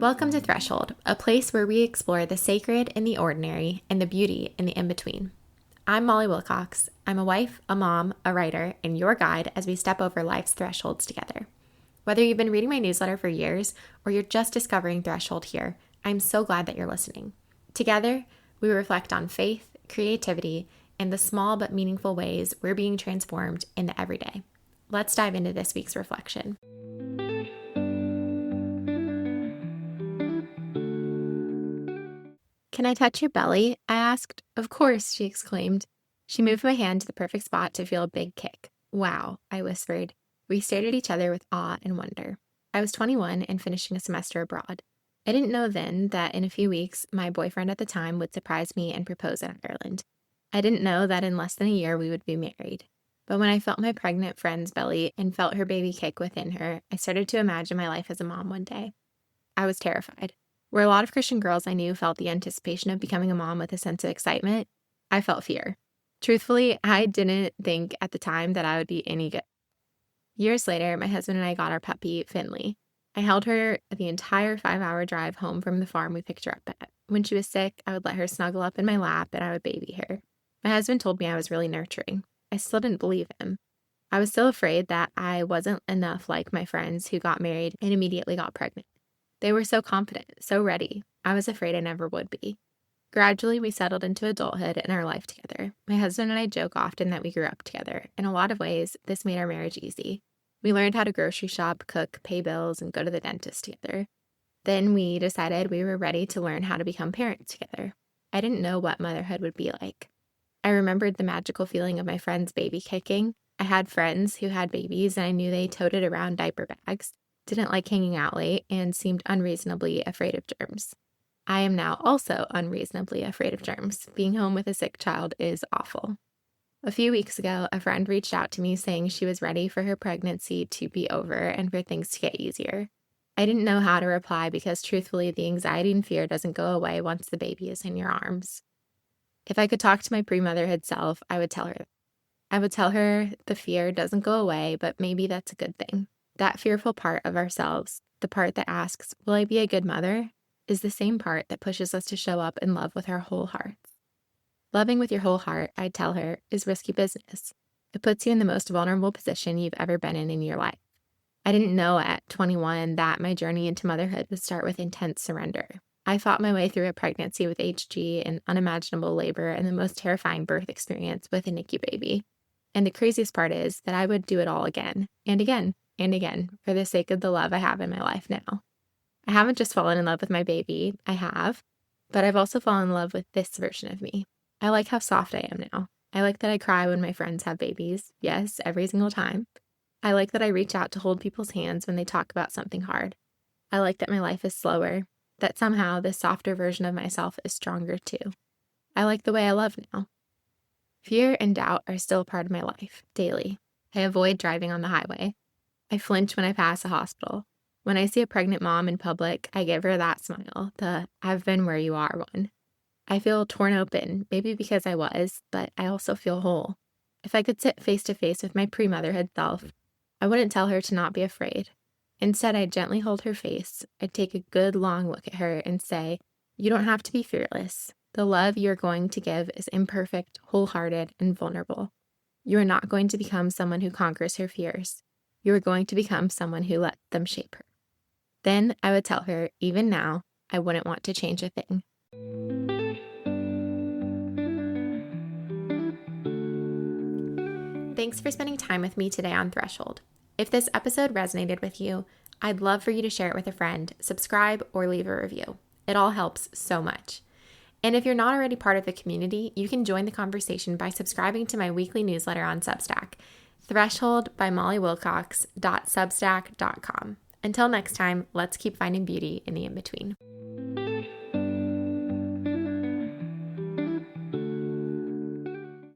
Welcome to Threshold, a place where we explore the sacred in the ordinary and the beauty in the in-between. I'm Molly Wilcox. I'm a wife, a mom, a writer, and your guide as we step over life's thresholds together. Whether you've been reading my newsletter for years or you're just discovering Threshold here, I'm so glad that you're listening. Together, we reflect on faith, creativity, and the small but meaningful ways we're being transformed in the everyday. Let's dive into this week's reflection. "Can I touch your belly?" I asked. "Of course," she exclaimed. She moved my hand to the perfect spot to feel a big kick. "Wow," I whispered. We stared at each other with awe and wonder. I was 21 and finishing a semester abroad. I didn't know then that in a few weeks, my boyfriend at the time would surprise me and propose in Ireland. I didn't know that in less than a year we would be married. But when I felt my pregnant friend's belly and felt her baby kick within her, I started to imagine my life as a mom one day. I was terrified. Where a lot of Christian girls I knew felt the anticipation of becoming a mom with a sense of excitement, I felt fear. Truthfully, I didn't think at the time that I would be any good. Years later, my husband and I got our puppy, Finley. I held her the entire 5-hour drive home from the farm we picked her up at. When she was sick, I would let her snuggle up in my lap and I would baby her. My husband told me I was really nurturing. I still didn't believe him. I was still afraid that I wasn't enough like my friends who got married and immediately got pregnant. They were so confident, so ready. I was afraid I never would be. Gradually, we settled into adulthood and our life together. My husband and I joke often that we grew up together. In a lot of ways, this made our marriage easy. We learned how to grocery shop, cook, pay bills, and go to the dentist together. Then we decided we were ready to learn how to become parents together. I didn't know what motherhood would be like. I remembered the magical feeling of my friend's baby kicking. I had friends who had babies, and I knew they toted around diaper bags, didn't like hanging out late, and seemed unreasonably afraid of germs. I am now also unreasonably afraid of germs. Being home with a sick child is awful. A few weeks ago, a friend reached out to me saying she was ready for her pregnancy to be over and for things to get easier. I didn't know how to reply because truthfully, the anxiety and fear doesn't go away once the baby is in your arms. If I could talk to my pre-motherhood self, I would tell her that. I would tell her the fear doesn't go away, but maybe that's a good thing. That fearful part of ourselves, the part that asks, will I be a good mother, is the same part that pushes us to show up and love with our whole hearts. Loving with your whole heart, I'd tell her, is risky business. It puts you in the most vulnerable position you've ever been in your life. I didn't know at 21 that my journey into motherhood would start with intense surrender. I fought my way through a pregnancy with HG and unimaginable labor and the most terrifying birth experience with a NICU baby. And the craziest part is that I would do it all again and again and again for the sake of the love I have in my life now. I haven't just fallen in love with my baby, I have, but I've also fallen in love with this version of me. I like how soft I am now. I like that I cry when my friends have babies, yes, every single time. I like that I reach out to hold people's hands when they talk about something hard. I like that my life is slower, that somehow this softer version of myself is stronger too. I like the way I love now. Fear and doubt are still a part of my life, daily. I avoid driving on the highway. I flinch when I pass a hospital. When I see a pregnant mom in public, I give her that smile, the "I've been where you are" one. I feel torn open, maybe because I was, but I also feel whole. If I could sit face to face with my pre-motherhood self, I wouldn't tell her to not be afraid. Instead, I'd gently hold her face. I'd take a good long look at her and say, "You don't have to be fearless. The love you're going to give is imperfect, wholehearted, and vulnerable. You are not going to become someone who conquers her fears. You are going to become someone who lets them shape her." Then I would tell her, even now, I wouldn't want to change a thing. Thanks for spending time with me today on Threshold. If this episode resonated with you, I'd love for you to share it with a friend, subscribe, or leave a review. It all helps so much. And if you're not already part of the community, you can join the conversation by subscribing to my weekly newsletter on Substack, Threshold by mollywilcox.substack.com. Until next time, let's keep finding beauty in the in-between.